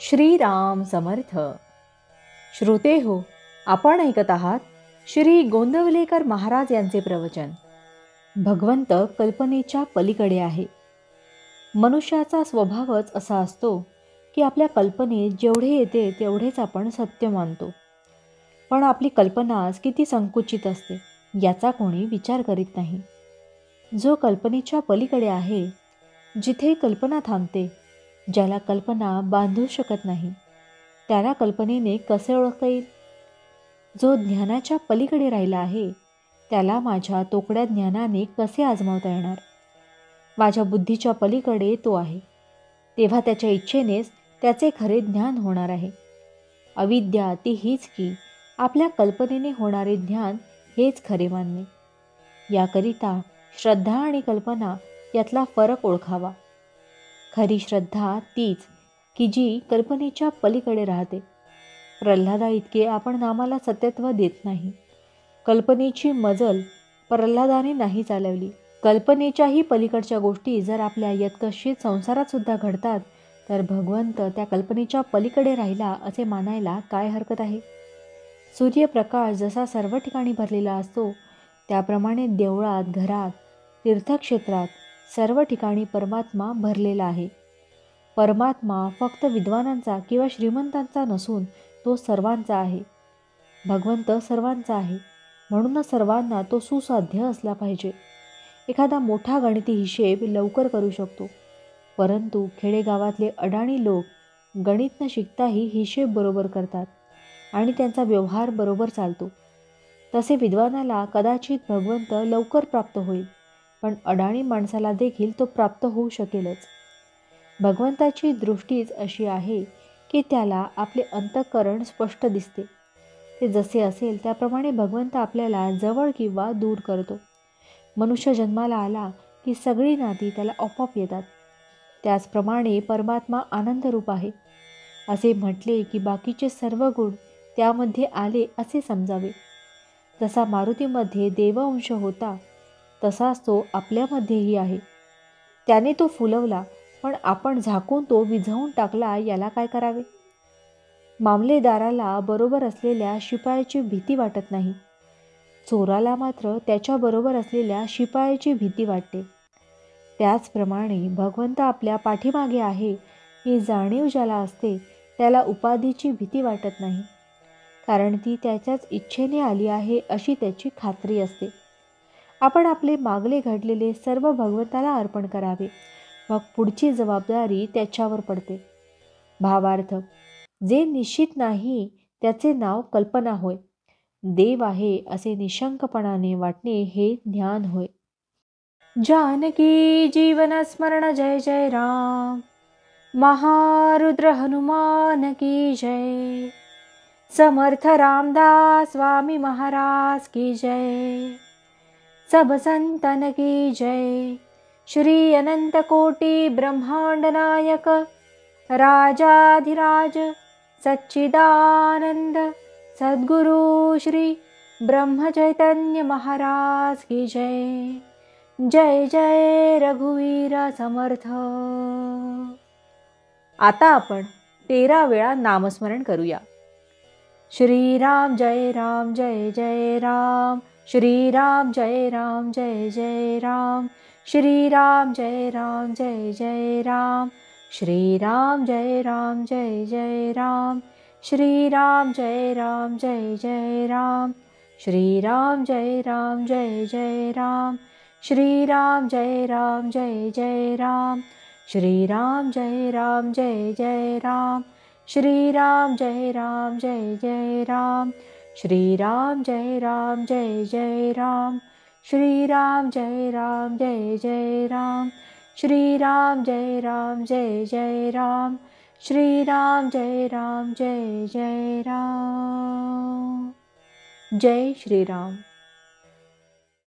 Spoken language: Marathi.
श्रीराम समर्थ. श्रोते हो, आपण ऐकत आहात श्री गोंदवलेकर महाराज यांचे प्रवचन. भगवंत कल्पनेच्या पलीकडे आहे. मनुष्याचा स्वभावच असा असतो की आपल्या कल्पनेत जेवढे येते तेवढेच आपण सत्य मानतो. पण आपली कल्पनाच किती संकुचित असते याचा कोणी विचार करीत नाही. जो कल्पनेच्या पलीकडे आहे, जिथे कल्पना थांबते, ज्याला कल्पना बांधू शकत नाही, त्याला कल्पनेने कसे ओळखता येईल? जो ज्ञानाच्या पलीकडे राहिला आहे, त्याला माझ्या तोकड्या ज्ञानाने कसे आजमावता येणार? माझ्या बुद्धीच्या पलीकडे तो आहे, तेव्हा त्याच्या इच्छेनेच त्याचे खरे ज्ञान होणार आहे. अविद्या ती हीच की आपल्या कल्पनेने होणारे ज्ञान हेच खरे मानणे. याकरिता श्रद्धा आणि कल्पना यातला फरक ओळखावा. खरी श्रद्धा तीच की जी कल्पनेच्या पलीकडे राहते. प्रल्हादा इतके आपण नामाला सत्यत्व देत नाही. कल्पनेची मजल प्रल्हादाने नाही चालवली. कल्पनेच्याही पलीकडच्या गोष्टी जर आपल्या यत्कशीत संसारात सुद्धा घडतात, तर भगवंत त्या कल्पनेच्या पलीकडे राहिला असे मानायला काय हरकत आहे? सूर्यप्रकाश जसा सर्व ठिकाणी भरलेला असतो, त्याप्रमाणे देवळात, घरात, तीर्थक्षेत्रात सर्व ठिकाणी परमात्मा भरलेला आहे. परमात्मा फक्त विद्वानांचा किंवा श्रीमंतांचा नसून तो सर्वांचा आहे. भगवंत सर्वांचा आहे, म्हणूनच सर्वांना तो सुसाध्य असला पाहिजे. एखादा मोठा गणिती हिशेब लवकर करू शकतो, परंतु खेडेगावातले अडाणी लोक गणित न शिकताही हिशेब बरोबर करतात आणि त्यांचा व्यवहार बरोबर चालतो. तसे विद्वानाला कदाचित भगवंत लवकर प्राप्त होईल, पण अडाणी माणसाला देखील तो प्राप्त होऊ शकेलच. भगवंताची दृष्टीच अशी आहे की त्याला आपले अंतःकरण स्पष्ट दिसते. ते जसे असेल त्याप्रमाणे भगवंत आपल्याला जवळ किंवा दूर करतो. मनुष्य जन्माला आला की सगळी नाती त्याला आपोआप येतात. त्याचप्रमाणे परमात्मा आनंदरूप आहे. असे म्हटले की बाकीचे सर्व गुण त्यामध्ये आले असे समजावे. जसा मारुतीमध्ये देवअंश होता, तसाच तो आपल्यामध्येही आहे. त्याने तो फुलवला, पण आपण झाकून तो विझवून टाकला, याला काय करावे? मामलेदाराला बरोबर असलेल्या शिपायाची भीती वाटत नाही, चोराला मात्र त्याच्याबरोबर असलेल्या शिपायाची भीती वाटते. त्याचप्रमाणे भगवंत आपल्या पाठीमागे आहे ही जाणीव ज्याला असते, त्याला उपाधीची भीती वाटत नाही, कारण ती त्याच्याच इच्छेने आली आहे अशी त्याची खात्री असते. आपण आपले मागले घडलेले सर्व भगवंताला अर्पण करावे, मग पुढची जबाबदारी त्याच्यावर पडते. भावार्थ, जे निश्चित नाही त्याचे नाव कल्पना होय. देव आहे असे निशंकपणाने वाटणे हे ज्ञान होय. जानकी जीवन स्मरण जय जय राम. महारुद्र हनुमान की जय. समर्थ रामदास स्वामी महाराज की जय. सब संतन की जय. श्री अनंत कोटि ब्रह्मांड नायक राजाधिराज सच्चिदानंद सद्गुरु श्री ब्रह्म चैतन्य महाराज की जय. जय जय रघुवीर समर्थ. आता आपण 13 वेळा नामस्मरण करूया. श्रीराम जय राम जय जय राम. श्रीराम जय राम जय जय राम. श्रीराम जय राम जय जय राम. श्रीराम जय राम जय जय राम. श्रीराम जय राम जय जय राम. श्रीराम जय राम जय जय राम. श्रीराम जय राम जय जय राम. श्रीराम जय राम जय जय राम. श्रीराम जय राम जय जय राम. श्रीराम जय राम जय जय राम. श्रीराम जय राम जय जय राम. श्रीराम जय राम जय जय राम. श्रीराम जय राम जय जय राम. जय श्रीराम.